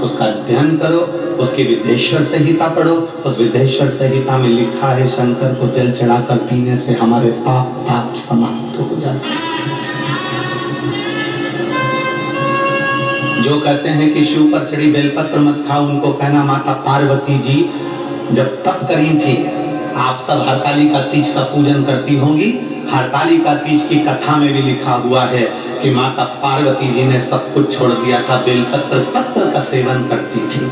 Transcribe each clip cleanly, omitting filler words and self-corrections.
उसका अध्ययन करो, उसकी विदेश्वर संहिता पढ़ो। उस विदेश्वर संहिता में लिखा है शंकर को जल चढ़ाकर पीने से हमारे पाप ताप समाप्त हो जाते हैं। जो कहते हैं कि शिव पर चढ़ी बेलपत्र मत खाओ, उनको कहना माता पार्वती जी जब तप करी थी, आप सब हरतालिका तीज का पूजन करती होंगी। हरतालिका तीज की कथा में भी लिखा हुआ है कि माता पार्वती जी ने सब कुछ छोड़ दिया था, बेलपत्र पत्र का सेवन करती थी,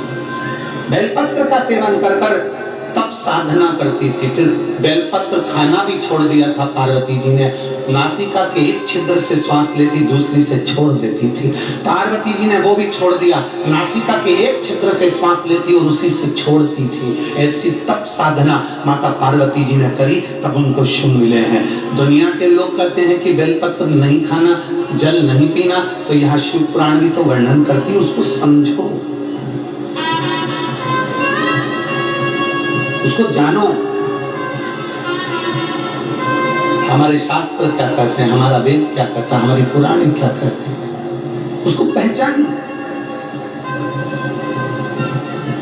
बेलपत्र का सेवन कर कर तप साधना करती थी। फिर बेलपत्र खाना भी छोड़ दिया था पार्वती जी ने। नासिका के एक छिद्र से श्वास लेती, दूसरी से छोड़ देती थी। पार्वती जी ने वो भी छोड़ दिया, नासिका के एक छिद्र से श्वास लेती और उसी से छोड़ती थी। ऐसी तप साधना माता पार्वती जी ने करी, तब उनको शुभ मिले हैं। दुनिया के लोग कहते हैं कि बेलपत्र नहीं खाना, जल नहीं पीना, तो यहाँ शिव पुराण भी तो वर्णन करती, उसको समझो, उसको जानो। हमारे शास्त्र क्या कहते हैं, हमारा वेद क्या कहता है, हमारी पुराण क्या कहते हैं, उसको पहचानो।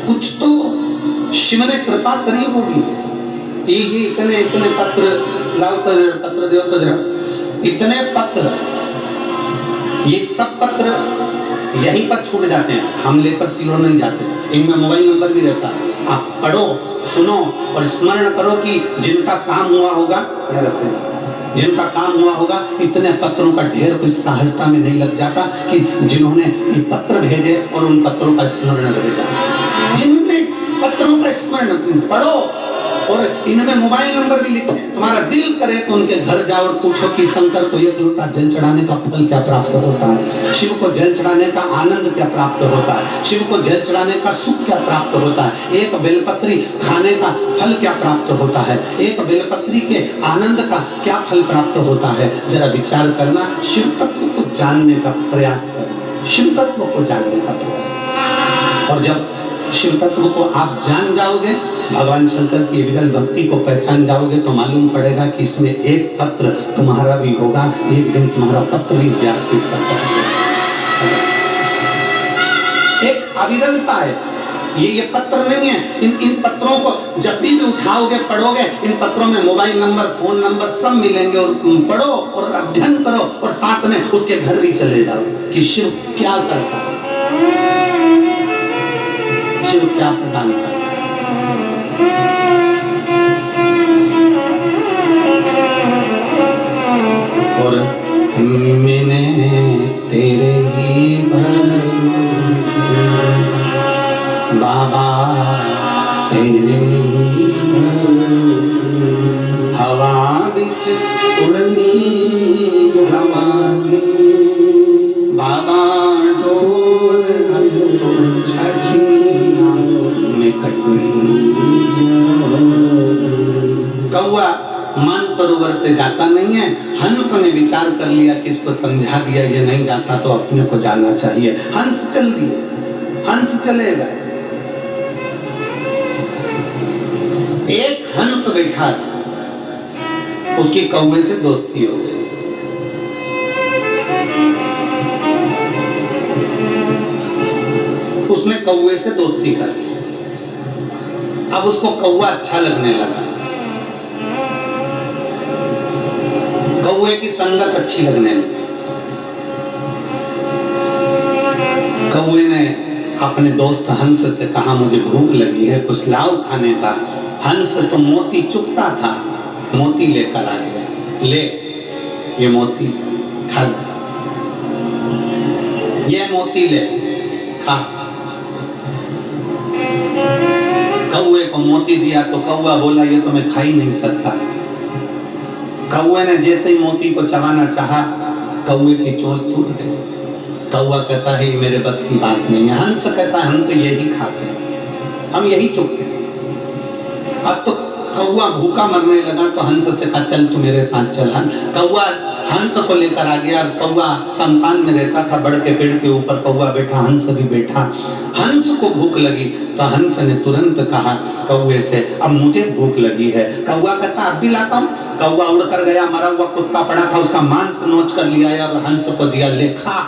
कुछ तो शिव ने कृपा करी होगी। ये इतने इतने पत्र लाओ, पत्र दो तो जरा, इतने पत्र, ये सब पत्र यहीं पर छूट जाते हैं, हम लेकर सीलोर नहीं जाते। इनमें मोबाइल नंबर भी रहता है, आप पढ़ो, सुनो और स्मरण करो कि जिनका काम हुआ होगा, जिनका काम हुआ होगा, इतने पत्रों का ढेर कोई सहजता में नहीं लग जाता कि जिन्होंने पत्र भेजे और उन पत्रों का स्मरण भेजा। जिन्होंने पत्रों का स्मरण पढ़ो, और इनमें मोबाइल नंबर भी लिखे हैं। तुम्हारा दिल करे तो उनके घर जाओ और पूछो कि शंकर को एक लोटा जल चढ़ाने का फल क्या प्राप्त होता है, शिव को जल चढ़ाने का आनंद क्या प्राप्त होता है, शिव को जल चढ़ाने का सुख क्या प्राप्त होता है, एक बेलपत्री खाने का फल क्या प्राप्त होता है, एक बेलपत्री के आनंद का क्या फल प्राप्त होता है। जरा विचार करना, शिव तत्व को जानने का प्रयास करना, शिव तत्व को जानने का प्रयास। और जब शिव तत्व को आप जान जाओगे, भगवान शंकर की विरल भक्ति को पहचान जाओगे, तो मालूम पड़ेगा कि इसमें एक पत्र तुम्हारा भी होगा, एक दिन तुम्हारा पत्र भी व्यासपीठ पर पड़ेगा। एक अविरलता है, ये पत्र नहीं है। इन पत्रों को जब भी उठाओगे, पढ़ोगे, इन पत्रों में मोबाइल नंबर, फोन नंबर सब मिलेंगे, और पढ़ो और अध्ययन करो, और साथ में उसके घर भी चले जाओ कि शिव क्या करता है, शिव क्या प्रदान करता है। और मैंने तेरे ही भरोसे बाबा, तेरे ही भरोसे हवा बिच उड़नी जवानी बाबा, डोर हमको छठिया में कटनी। कौआ मानसरोवर से जाता नहीं है। हंस ने विचार कर लिया कि इसको समझा दिया, ये नहीं जाता तो अपने को जाना चाहिए। हंस चल दिए, हंस चलेगा। एक हंस बैठा था, उसकी कौवे से दोस्ती हो गई। उसने कौवे से दोस्ती कर ली। अब उसको कौवा अच्छा लगने लगा, कौवे की संगत अच्छी लगने लगी। कौवे ने अपने दोस्त हंस से कहा, मुझे भूख लगी है, कुछ लाओ खाने का। हंस तो मोती चुगता था, मोती लेकर आ गया। ले ये मोती खा, ये मोती ले खा। कौवे को मोती दिया तो कौवा बोला, ये तो मैं खा ही नहीं सकता। कौवे ने जैसे ही मोती को चबाना चाहा, कौवे की चोंच टूट गई। कौवा कहता है, ये मेरे बस की बात नहीं है। हंस कहता है, हम तो यही खाते हैं, हम यही चुगते हैं। अब तो कौवा भूखा मरने लगा, तो हंस से कहा, चल तू मेरे साथ चल। कौवा हंस को लेकर आ गया। कौवा शमशान में रहता था, बड़ के पेड़ के ऊपर कौवा बैठा, हंस भी बैठा। हंस को भूख लगी तो हंस ने तुरंत कहा कौवे से, अब मुझे भूख लगी है। कौवा कहता, अब भी लाता हूँ। कौवा उड़ कर गया, मरा हुआ कुत्ता पड़ा था, उसका मांस नोच कर लिया और हंस को दिया, ले खा।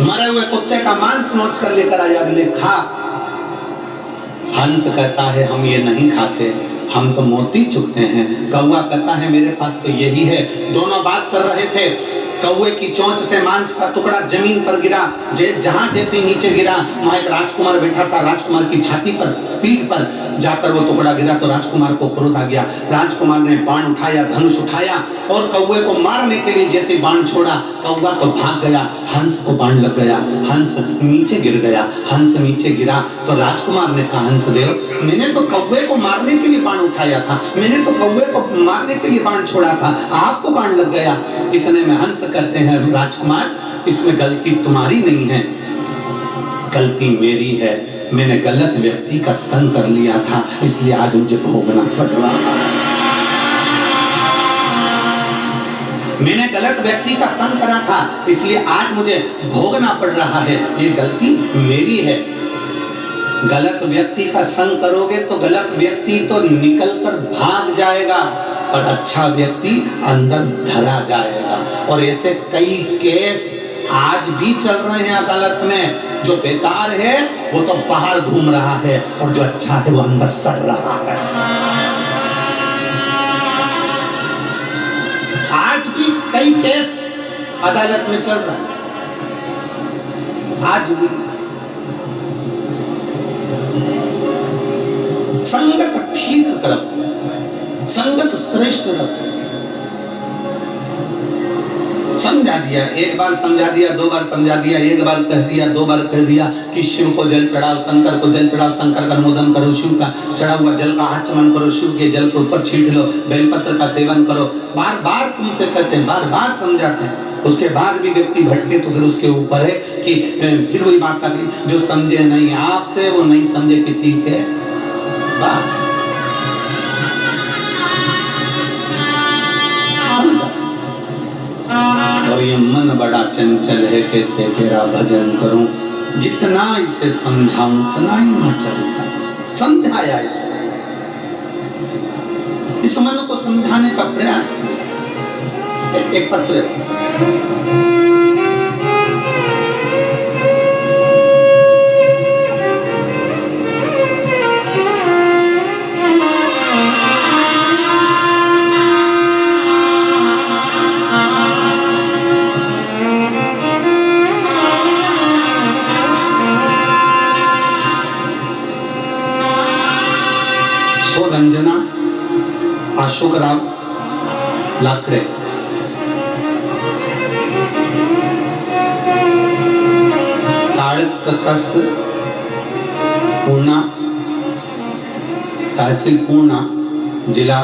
मरे हुए कुत्ते का मांस नोच कर लेकर आया, बोले खा। हंस कहता है हम ये नहीं खाते, हम तो मोती चुगते हैं। कौवा कहता है मेरे पास तो यही है। दोनों बात कर रहे थे। कौवे की चोंच से मांस का टुकड़ा जमीन पर गिरा। जहां जैसे नीचे गिरा वहां एक राजकुमार बैठा था। राजकुमार की छाती पर, पीठ पर जाकर वो टुकड़ा गिरा तो राजकुमार को क्रोध आ गया। राजकुमार ने बाण उठाया, धनुष उठाया और कौवे को मारने के लिए जैसे बाण छोड़ा, कौवा तो भाग गया, हंस को बाण लग गया, हंस नीचे गिर गया। हंस नीचे गिरा तो राजकुमार ने कहा हंस देव, मैंने तो कौवे को मारने के लिए बाण उठाया था, मैंने तो कौवे को मारने के लिए बाण छोड़ा था, आपको बाण लग गया। इतने में हंस कहते हैं राजकुमार इसमें गलती तुम्हारी नहीं है, गलती मेरी है। मैंने गलत व्यक्ति का संग कर लिया था, इसलिए आज मुझे भोगना पड़ रहा है। मैंने गलत व्यक्ति का संग करा था, इसलिए आज मुझे भोगना पड़ रहा है। ये गलती मेरी है। गलत व्यक्ति का संग करोगे तो गलत व्यक्ति तो निकलकर भाग जाएगा और अच्छा व्यक्ति अंदर धरा जाएगा। और ऐसे कई केस आज भी चल रहे हैं अदालत में। जो बेकार है वो तो बाहर घूम रहा है और जो अच्छा है वो अंदर सड़ रहा है। आज भी कई केस अदालत में चल रहा है, आज भी। संगत ठीक रखो, संगत श्रेष्ठ रखो। समझा दिया, एक बार समझा दिया, दो बार समझा दिया, एक बार कह दिया, दो बार कह दिया कि शिव को जल चढ़ाओ, शंकर को जल चढ़ाओ, शंकर का अनुमोदन करो, शिव का चढ़ा हुआ जल का आचमन करो, शिव के जल के ऊपर छींट लो, बेलपत्र का सेवन करो। बार बार तुमसे कहते हैं, बार बार समझाते हैं। उसके बाद भी व्यक्ति भटके तो फिर उसके ऊपर है कि फिर वही बात आ गई, जो समझे नहीं आपसे वो नहीं समझे किसी के बात। और ये मन बड़ा चंचल है, कैसे तेरा भजन करूं, जितना इसे समझाऊं उतना ही न चलता। समझाया इस मन को समझाने का प्रयास किया। एक पत्र रंजना अशोकराव लाकडे, ताड़कस पूर्णा, तहसील पूर्णा, जिला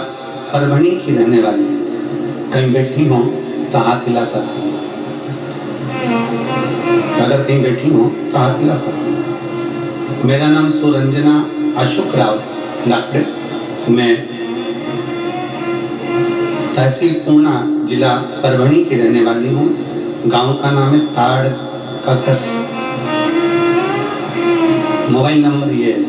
परभणी की रहने वाली। कहीं बैठी हो तो हाथ हिला सकती है, अगर कहीं बैठी हो तो हाथ हिला सकती है। मेरा नाम सुरंजना अशोकराव लाकडे, मैं तहसील पूर्णा, जिला परभणी की रहने वाली हूँ। गांव का नाम है ताड़कस। मोबाइल नंबर ये है,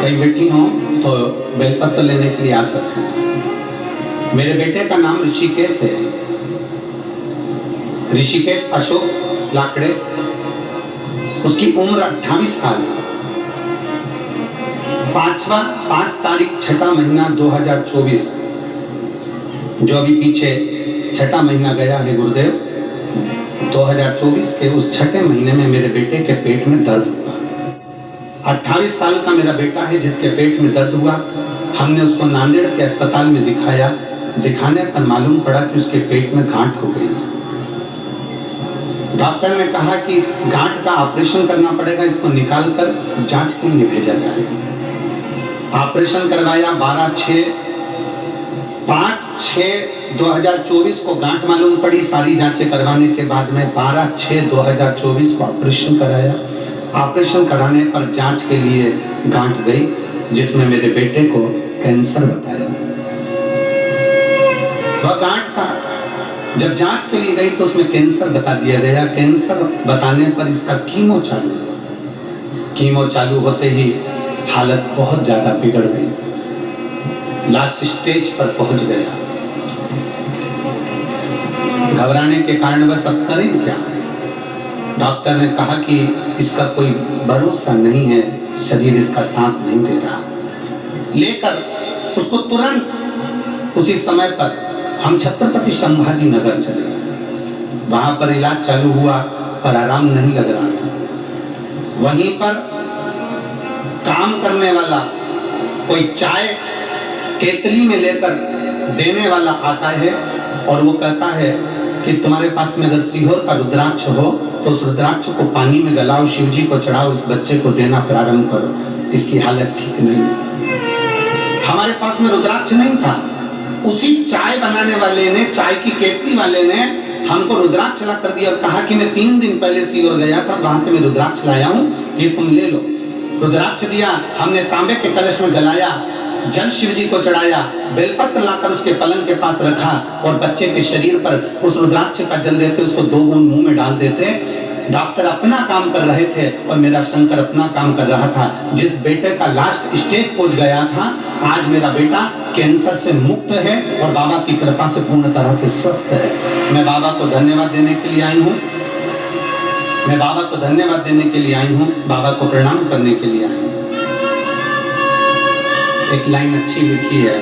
कहीं बैठी हो तो बेलपत्र लेने के लिए आ सकते हैं। मेरे बेटे का नाम ऋषिकेश है, ऋषिकेश अशोक लाकडे। उसकी उम्र 28 साल है। 5 तारीख 6 महीना 2024, जो अभी पीछे 6 महीना गया है गुरुदेव, 2024 के उस 6 महीने में मेरे बेटे के पेट में दर्द हुआ। 28 साल का मेरा बेटा है जिसके पेट में दर्द हुआ। हमने उसको नांदेड़ के अस्पताल में दिखाया। दिखाने पर मालूम पड़ा कि उसके पेट में गांठ हो गई। डॉक्टर ने कहा कि इस गांठ का ऑपरेशन करना पड़ेगा, इसको निकालकर जांच के लिए भेजा जाएगा। ऑपरेशन करवाया। 5/6/2024 को गांठ मालूम पड़ी। सारी जांचें करवाने के बाद में 12/6/2024 को ऑपरेशन कराया। ऑपरेशन कराने पर जांच के लिए गांठ गई, जिसमें मेरे बेटे को कैंसर बताया। वह गांठ का जब जांच के लिए गई तो उसमें कैंसर बता दिया गया। कैंसर बताने पर इसका कीमो चालू होते ही हालत बहुत ज्यादा बिगड़ गई, लास्ट स्टेज पर पहुंच गया। घबराने के कारण बस अब करें क्या। डॉक्टर ने कहा कि इसका कोई भरोसा नहीं है, शरीर इसका साथ नहीं दे रहा। लेकर उसको तुरंत उसी समय पर हम छत्रपति संभाजी नगर चले। वहां पर इलाज चालू हुआ पर आराम नहीं लग रहा था। वहीं पर काम करने वाला कोई चाय केतली में लेकर देने वाला आता है और वो कहता है कि तुम्हारे पास में अगर सीहोर का रुद्राक्ष हो तो उस रुद्राक्ष को पानी में गलाओ, शिव जी को चढ़ाओ, इस बच्चे को देना प्रारंभ करो, इसकी हालत ठीक नहीं। हमारे पास में रुद्राक्ष नहीं था। उसी चाय बनाने वाले ने, चाय की केतली वाले ने हमको रुद्राक्ष ला कर दिया और कहा कि मैं 3 दिन पहले सीहोर गया था, वहां से मैं रुद्राक्ष लाया हूं, ये तुम ले लो। रुद्राक्ष दिया, हमने तांबे के कलश में गलाया, जल शिव जी को चढ़ाया, बेलपत्र लाकर उसके पलंग के पास रखा और बच्चे के शरीर पर उस रुद्राक्ष का जल देते, उसको 2 बूंद मुंह में डाल देते। डॉक्टर अपना काम कर रहे थे और मेरा शंकर अपना काम कर रहा था। जिस बेटे का लास्ट स्टेज पहुंच गया था, आज मेरा बेटा कैंसर से मुक्त है और बाबा की कृपा से पूर्ण तरह से स्वस्थ है। मैं बाबा को धन्यवाद देने के लिए आई हूँ, मैं बाबा को धन्यवाद देने के लिए आई हूँ, बाबा को प्रणाम करने के लिए आई हूँ। एक लाइन अच्छी लिखी है,